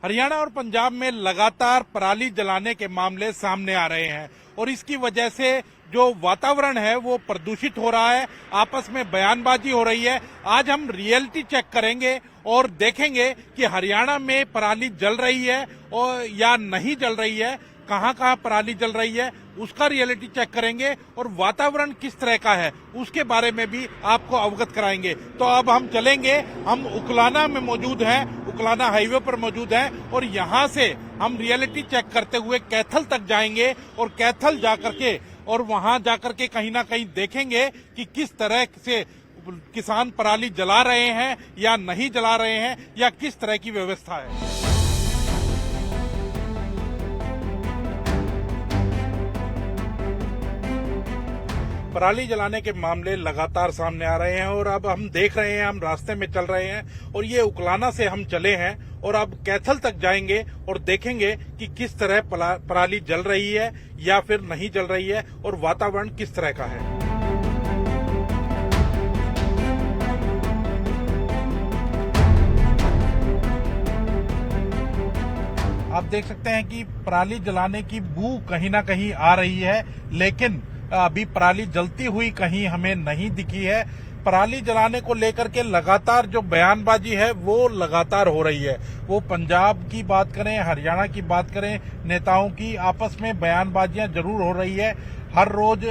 हरियाणा और पंजाब में लगातार पराली जलाने के मामले सामने आ रहे हैं और इसकी वजह से जो वातावरण है वो प्रदूषित हो रहा है, आपस में बयानबाजी हो रही है। आज हम रियलिटी चेक करेंगे और देखेंगे कि हरियाणा में पराली जल रही है और या नहीं जल रही है, कहां कहां पराली जल रही है, उसका रियलिटी चेक करेंगे और वातावरण किस तरह का है उसके बारे में भी आपको अवगत कराएंगे। तो अब हम चलेंगे, हम उकलाना में मौजूद हैं, उकलाना हाईवे पर मौजूद हैं और यहां से हम रियलिटी चेक करते हुए कैथल तक जाएंगे और कैथल जाकर के और वहां जाकर के कहीं ना कहीं देखेंगे कि किस तरह से किसान पराली जला रहे हैं या नहीं जला रहे हैं या किस तरह की व्यवस्था है। पराली जलाने के मामले लगातार सामने आ रहे हैं और अब हम देख रहे हैं, हम रास्ते में चल रहे हैं और ये उकलाना से हम चले हैं और अब कैथल तक जाएंगे और देखेंगे कि किस तरह पराली जल रही है या फिर नहीं जल रही है और वातावरण किस तरह का है। आप देख सकते हैं कि पराली जलाने की बू कहीं ना कहीं आ रही है, लेकिन अभी पराली जलती हुई कहीं हमें नहीं दिखी है। पराली जलाने को लेकर के लगातार जो बयानबाजी है वो लगातार हो रही है। वो पंजाब की बात करें, हरियाणा की बात करें, नेताओं की आपस में बयानबाजियां जरूर हो रही है। हर रोज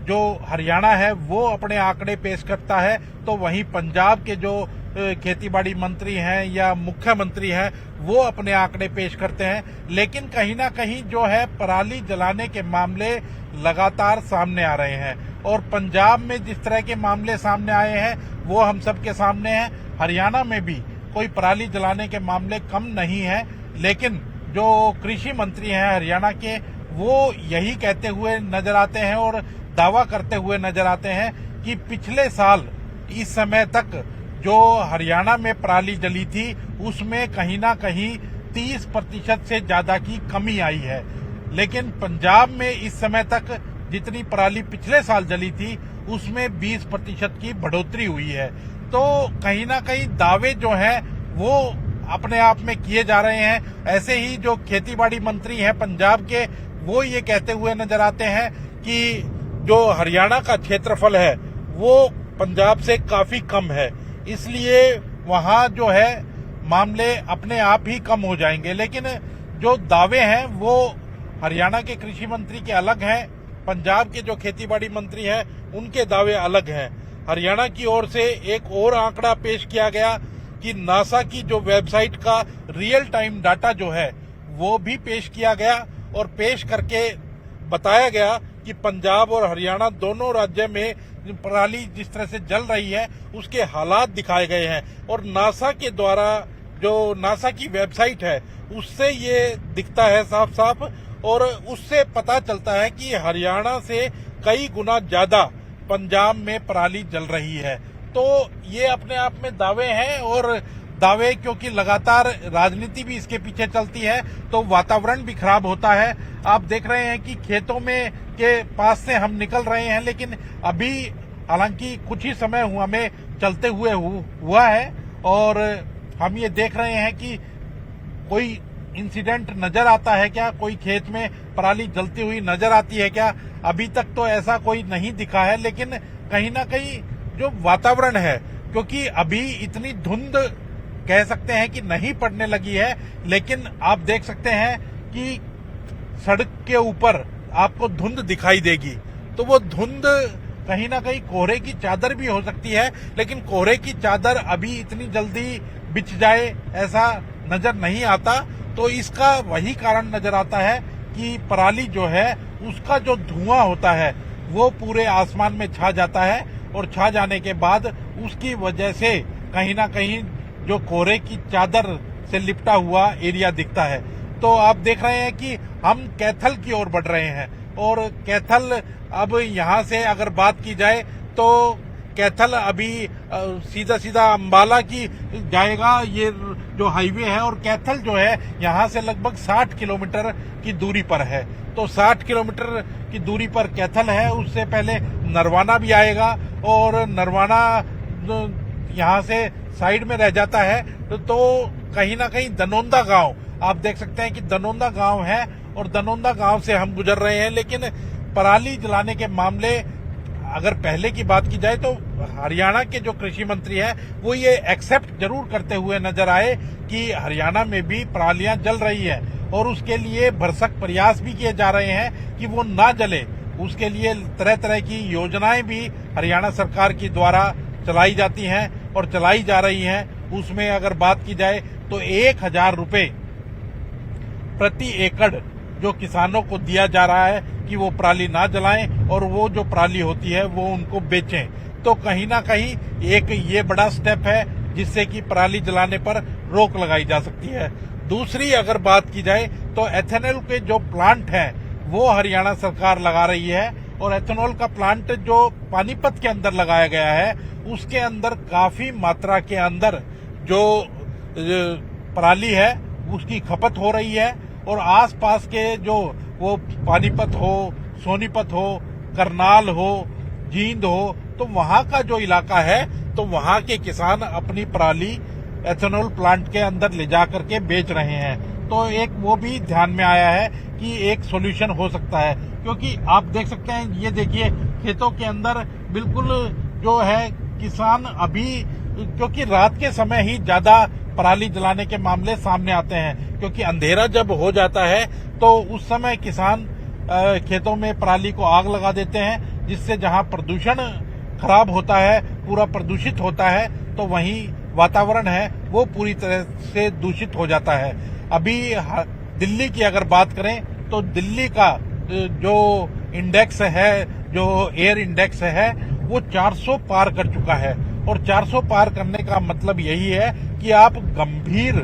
जो हरियाणा है वो अपने आंकड़े पेश करता है, तो वहीं पंजाब के जो खेतीबाड़ी मंत्री हैं या मुख्यमंत्री हैं वो अपने आंकड़े पेश करते हैं। लेकिन कहीं ना कहीं जो है पराली जलाने के मामले लगातार सामने आ रहे हैं और पंजाब में जिस तरह के मामले सामने आए हैं वो हम सबके सामने हैं। हरियाणा में भी कोई पराली जलाने के मामले कम नहीं है, लेकिन जो कृषि मंत्री हैं हरियाणा के वो यही कहते हुए नजर आते हैं और दावा करते हुए नजर आते हैं कि पिछले साल इस समय तक जो हरियाणा में पराली जली थी उसमें कहीं ना कहीं 30% से ज्यादा की कमी आई है। लेकिन पंजाब में इस समय तक जितनी पराली पिछले साल जली थी उसमें 20% की बढ़ोतरी हुई है। तो कहीं ना कहीं दावे जो हैं वो अपने आप में किए जा रहे हैं। ऐसे ही जो खेतीबाड़ी मंत्री हैं पंजाब के वो ये कहते हुए नजर आते हैं कि जो हरियाणा का क्षेत्रफल है वो पंजाब से काफी कम है, इसलिए वहां जो है मामले अपने आप ही कम हो जाएंगे। लेकिन जो दावे हैं वो हरियाणा के कृषि मंत्री के अलग हैं, पंजाब के जो खेतीबाड़ी मंत्री हैं उनके दावे अलग हैं। हरियाणा की ओर से एक और आंकड़ा पेश किया गया कि नासा की जो वेबसाइट का रियल टाइम डाटा जो है वो भी पेश किया गया और पेश करके बताया गया कि पंजाब और हरियाणा दोनों राज्य में पराली जिस तरह से जल रही है उसके हालात दिखाए गए हैं और नासा के द्वारा जो नासा की वेबसाइट है उससे ये दिखता है साफ साफ और उससे पता चलता है कि हरियाणा से कई गुना ज्यादा पंजाब में पराली जल रही है। तो ये अपने आप में दावे हैं और दावे क्योंकि लगातार राजनीति भी इसके पीछे चलती है तो वातावरण भी खराब होता है। आप देख रहे हैं कि खेतों में के पास से हम निकल रहे हैं, लेकिन अभी हालांकि कुछ ही समय हमें चलते हुए हुआ है और हम ये देख रहे हैं कि कोई इंसिडेंट नजर आता है क्या, कोई खेत में पराली जलती हुई नजर आती है क्या। अभी तक तो ऐसा कोई नहीं दिखा है, लेकिन कहीं ना कहीं जो वातावरण है, क्योंकि अभी इतनी धुंध कह सकते हैं कि नहीं पड़ने लगी है, लेकिन आप देख सकते हैं कि सड़क के ऊपर आपको धुंध दिखाई देगी। तो वो धुंध कहीं ना कहीं कोहरे की चादर भी हो सकती है, लेकिन कोहरे की चादर अभी इतनी जल्दी बिछ जाए ऐसा नजर नहीं आता। तो इसका वही कारण नजर आता है कि पराली जो है उसका जो धुआं होता है वो पूरे आसमान में छा जाता है और छा जाने के बाद उसकी वजह से कहीं ना कहीं जो कोहरे की चादर से लिपटा हुआ एरिया दिखता है। तो आप देख रहे हैं कि हम कैथल की ओर बढ़ रहे हैं और कैथल अब यहाँ से अगर बात की जाए तो कैथल अभी सीधा सीधा अंबाला की जाएगा, ये जो हाईवे है, और कैथल जो है यहाँ से लगभग 60 किलोमीटर की दूरी पर है। तो 60 किलोमीटर की दूरी पर कैथल है, उससे पहले नरवाना भी आएगा और नरवाना यहाँ से साइड में रह जाता है। तो कहीं ना कहीं दनोंदा गांव आप देख सकते हैं कि दनोंदा गांव है और दनोंदा गांव से हम गुजर रहे हैं, लेकिन पराली जलाने के मामले अगर पहले की बात की जाए तो हरियाणा के जो कृषि मंत्री है वो ये एक्सेप्ट जरूर करते हुए नजर आए कि हरियाणा में भी परालियां जल रही है और उसके लिए भरसक प्रयास भी किए जा रहे हैं कि वो ना जले। उसके लिए तरह तरह की योजनाएं भी हरियाणा सरकार की द्वारा चलाई जाती हैं और चलाई जा रही हैं। उसमें अगर बात की जाए तो 1,000 रुपए प्रति एकड़ जो किसानों को दिया जा रहा है कि वो पराली ना जलाएं और वो जो पराली होती है वो उनको बेचें। तो कहीं ना कहीं एक ये बड़ा स्टेप है जिससे कि पराली जलाने पर रोक लगाई जा सकती है। दूसरी अगर बात की जाए तो एथेनॉल के जो प्लांट हैं वो हरियाणा सरकार लगा रही है और एथेनॉल का प्लांट जो पानीपत के अंदर लगाया गया है उसके अंदर काफी मात्रा के अंदर जो पराली है उसकी खपत हो रही है और आसपास के जो वो पानीपत हो, सोनीपत हो, करनाल हो, जींद हो, तो वहां का जो इलाका है तो वहां के किसान अपनी पराली एथेनॉल प्लांट के अंदर ले जा करके बेच रहे हैं। तो एक वो भी ध्यान में आया है कि एक सॉल्यूशन हो सकता है, क्योंकि आप देख सकते हैं ये देखिए खेतों के अंदर बिल्कुल जो है किसान अभी, क्योंकि रात के समय ही ज्यादा पराली जलाने के मामले सामने आते हैं, क्योंकि अंधेरा जब हो जाता है तो उस समय किसान खेतों में पराली को आग लगा देते हैं, जिससे जहां प्रदूषण खराब होता है, पूरा प्रदूषित होता है, तो वहीं वातावरण है वो पूरी तरह से दूषित हो जाता है। अभी दिल्ली की अगर बात करें तो दिल्ली का जो इंडेक्स है, जो एयर इंडेक्स है वो 400 पार कर चुका है और 400 पार करने का मतलब यही है कि आप गंभीर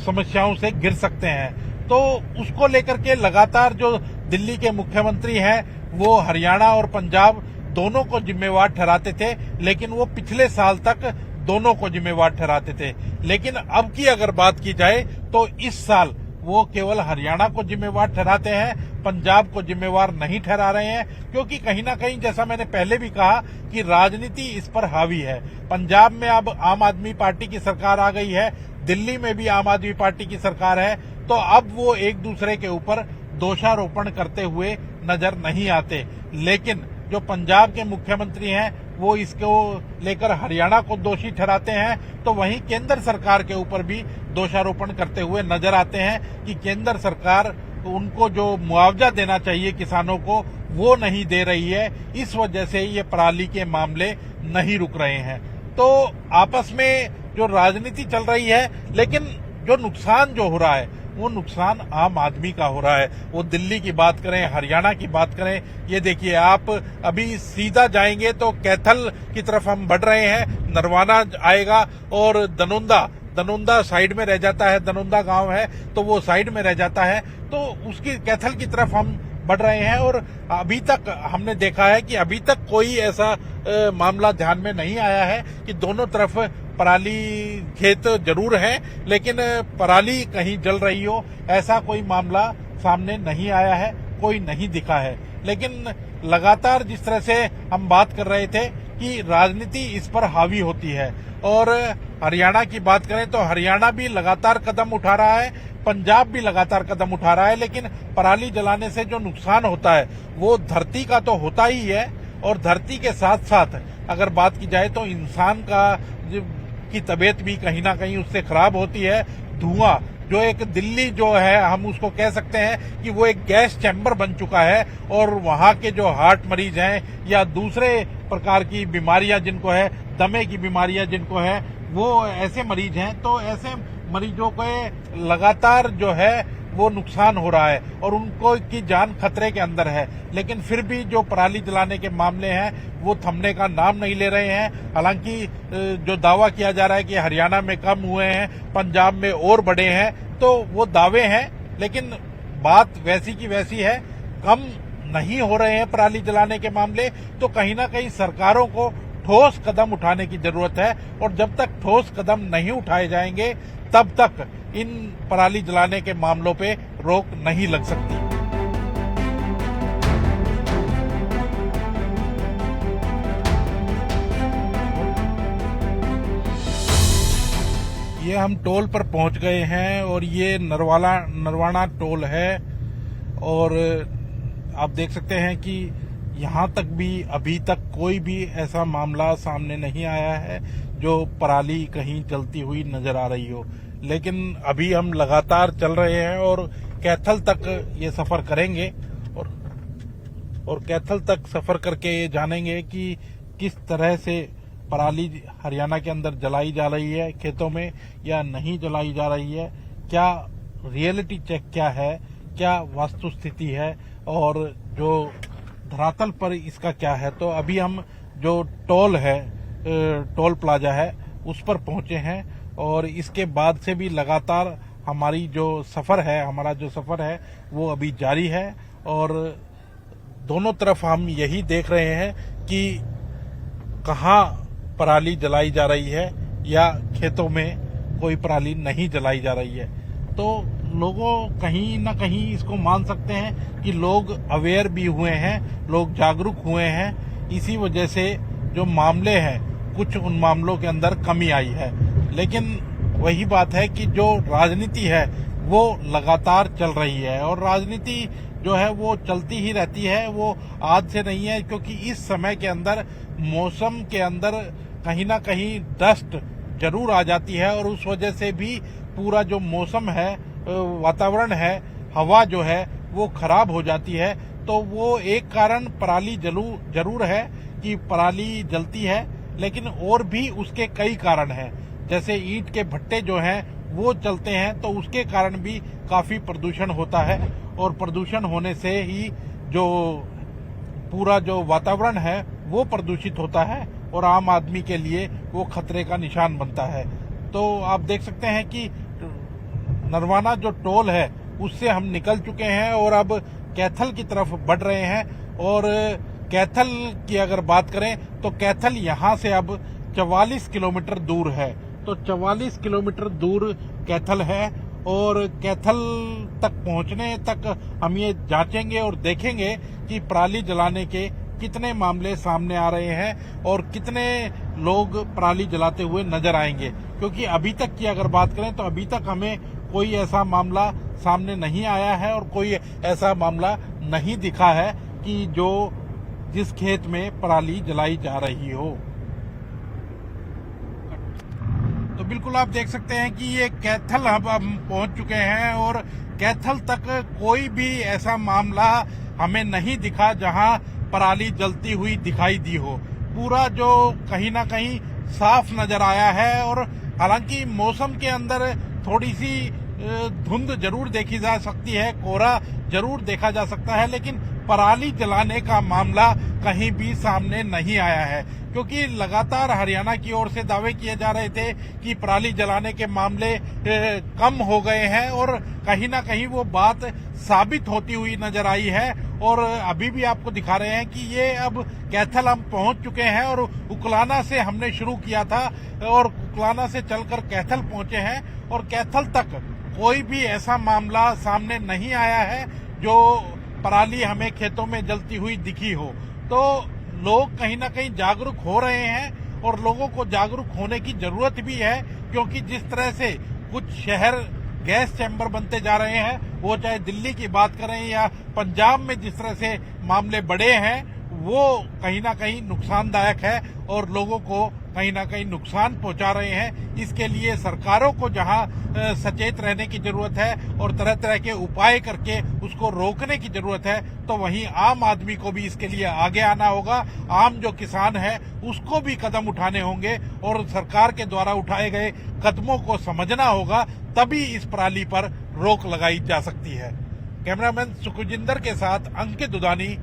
समस्याओं से गिर सकते हैं। तो उसको लेकर के लगातार जो दिल्ली के मुख्यमंत्री हैं वो हरियाणा और पंजाब दोनों को जिम्मेवार ठहराते थे, लेकिन वो पिछले साल तक दोनों को जिम्मेवार ठहराते थे। लेकिन अब की अगर बात की जाए तो इस साल वो केवल हरियाणा को जिम्मेवार ठहराते हैं, पंजाब को जिम्मेवार नहीं ठहरा रहे हैं, क्योंकि कहीं ना कहीं जैसा मैंने पहले भी कहा कि राजनीति इस पर हावी है। पंजाब में अब आम आदमी पार्टी की सरकार आ गई है, दिल्ली में भी आम आदमी पार्टी की सरकार है, तो अब वो एक दूसरे के ऊपर दोषारोपण करते हुए नजर नहीं आते। लेकिन जो पंजाब के मुख्यमंत्री हैं वो इसको लेकर हरियाणा को दोषी ठहराते हैं, तो वहीं केंद्र सरकार के ऊपर भी दोषारोपण करते हुए नजर आते हैं कि केंद्र सरकार उनको जो मुआवजा देना चाहिए किसानों को वो नहीं दे रही है, इस वजह से ये पराली के मामले नहीं रुक रहे हैं। तो आपस में जो राजनीति चल रही है, लेकिन जो नुकसान जो हो रहा है वो नुकसान आम आदमी का हो रहा है। वो दिल्ली की बात करें, हरियाणा की बात करें, ये देखिए आप अभी सीधा जाएंगे तो कैथल की तरफ हम बढ़ रहे हैं, नरवाना आएगा और दनोंदा साइड में रह जाता है, दनोंदा गांव है तो वो साइड में रह जाता है, तो उसकी कैथल की तरफ हम बढ़ रहे हैं। और अभी तक हमने देखा है कि अभी तक कोई ऐसा मामला ध्यान में नहीं आया है कि दोनों तरफ पराली खेत जरूर है लेकिन पराली कहीं जल रही हो, ऐसा कोई मामला सामने नहीं आया है, कोई नहीं दिखा है। लेकिन लगातार जिस तरह से हम बात कर रहे थे कि राजनीति इस पर हावी होती है, और हरियाणा की बात करें तो हरियाणा भी लगातार कदम उठा रहा है, पंजाब भी लगातार कदम उठा रहा है, लेकिन पराली जलाने से जो नुकसान होता है वो धरती का तो होता ही है, और धरती के साथ साथ अगर बात की जाए तो इंसान की तबीयत भी कहीं ना कहीं उससे खराब होती है। धुआं जो एक दिल्ली जो है हम उसको कह सकते हैं कि वो एक गैस चैम्बर बन चुका है, और वहां के जो हार्ट मरीज हैं या दूसरे प्रकार की बीमारियां जिनको है, दमे की बीमारियां जिनको है, वो ऐसे मरीज हैं, तो ऐसे मरीजों के लगातार जो है वो नुकसान हो रहा है और उनको की जान खतरे के अंदर है। लेकिन फिर भी जो पराली जलाने के मामले हैं वो थमने का नाम नहीं ले रहे हैं। हालांकि जो दावा किया जा रहा है कि हरियाणा में कम हुए हैं, पंजाब में और बढ़े हैं, तो वो दावे हैं, लेकिन बात वैसी की वैसी है, कम नहीं हो रहे हैं पराली जलाने के मामले। तो कहीं ना कहीं सरकारों को ठोस कदम उठाने की जरूरत है, और जब तक ठोस कदम नहीं उठाए जाएंगे तब तक इन पराली जलाने के मामलों पे रोक नहीं लग सकती। ये हम टोल पर पहुंच गए हैं और ये नरवाना टोल है। और आप देख सकते हैं कि यहाँ तक भी अभी तक कोई भी ऐसा मामला सामने नहीं आया है जो पराली कहीं जलती हुई नजर आ रही हो। लेकिन अभी हम लगातार चल रहे हैं और कैथल तक ये सफर करेंगे और कैथल तक सफर करके ये जानेंगे कि किस तरह से पराली हरियाणा के अंदर जलाई जा रही है खेतों में या नहीं जलाई जा रही है, क्या रियलिटी चेक क्या है, क्या वास्तु स्थिति है और जो धरातल पर इसका क्या है। तो अभी हम जो टोल प्लाजा है उस पर पहुंचे हैं और इसके बाद से भी लगातार हमारा जो सफर है वो अभी जारी है। और दोनों तरफ हम यही देख रहे हैं कि कहाँ पराली जलाई जा रही है या खेतों में कोई पराली नहीं जलाई जा रही है। तो लोगों कहीं ना कहीं इसको मान सकते हैं कि लोग अवेयर भी हुए हैं, लोग जागरूक हुए हैं। इसी वजह से जो मामले हैं कुछ उन मामलों के अंदर कमी आई है। लेकिन वही बात है कि जो राजनीति है वो लगातार चल रही है और राजनीति जो है वो चलती ही रहती है, वो आज से नहीं है। क्योंकि इस समय के अंदर मौसम के अंदर कहीं ना कहीं डस्ट जरूर आ जाती है और उस वजह से भी पूरा जो मौसम है, वातावरण है, हवा जो है वो खराब हो जाती है। तो वो एक कारण पराली जरूर है कि पराली जलती है, लेकिन और भी उसके कई कारण हैं। जैसे ईंट के भट्टे जो हैं वो चलते हैं तो उसके कारण भी काफी प्रदूषण होता है और प्रदूषण होने से ही जो पूरा जो वातावरण है वो प्रदूषित होता है और आम आदमी के लिए वो खतरे का निशान बनता है। तो आप देख सकते हैं कि नरवाना जो टोल है उससे हम निकल चुके हैं और अब कैथल की तरफ बढ़ रहे हैं। और कैथल की अगर बात करें तो कैथल यहाँ से अब 44 किलोमीटर दूर है। तो 44 किलोमीटर दूर कैथल है और कैथल तक पहुंचने तक हम ये जांचेंगे और देखेंगे कि पराली जलाने के कितने मामले सामने आ रहे हैं और कितने लोग पराली जलाते हुए नजर आएंगे। क्योंकि अभी तक की अगर बात करें तो अभी तक हमें कोई ऐसा मामला सामने नहीं आया है और कोई ऐसा मामला नहीं दिखा है कि जिस खेत में पराली जलाई जा रही हो। तो बिल्कुल आप देख सकते हैं कि ये कैथल अब हम पहुंच चुके हैं और कैथल तक कोई भी ऐसा मामला हमें नहीं दिखा जहां पराली जलती हुई दिखाई दी हो। पूरा जो कहीं ना कहीं साफ नजर आया है। और हालांकि मौसम के अंदर थोड़ी सी धुंध जरूर देखी जा सकती है, कोहरा जरूर देखा जा सकता है, लेकिन पराली जलाने का मामला कहीं भी सामने नहीं आया है। क्योंकि लगातार हरियाणा की ओर से दावे किए जा रहे थे कि पराली जलाने के मामले कम हो गए हैं और कहीं ना कहीं वो बात साबित होती हुई नजर आई है। और अभी भी आपको दिखा रहे हैं कि ये अब कैथल हम पहुंच चुके हैं और उकलाना से हमने शुरू किया था और उकलाना से चलकर कैथल पहुंचे हैं और कैथल तक कोई भी ऐसा मामला सामने नहीं आया है जो पराली हमें खेतों में जलती हुई दिखी हो। तो लोग कहीं ना कहीं जागरूक हो रहे हैं और लोगों को जागरूक होने की जरूरत भी है। क्योंकि जिस तरह से कुछ शहर गैस चैम्बर बनते जा रहे हैं, वो चाहे दिल्ली की बात करें या पंजाब में जिस तरह से मामले बढ़े हैं, वो कहीं ना कहीं नुकसानदायक है और लोगों को कहीं ना कहीं नुकसान पहुंचा रहे हैं। इसके लिए सरकारों को जहां सचेत रहने की जरूरत है और तरह तरह के उपाय करके उसको रोकने की जरूरत है, तो वहीं आम आदमी को भी इसके लिए आगे आना होगा। आम जो किसान है उसको भी कदम उठाने होंगे और सरकार के द्वारा उठाए गए कदमों को समझना होगा, तभी इस पराली पर रोक लगाई जा सकती है। कैमरामैन सुखजिंदर के साथ अंकित दुधानी,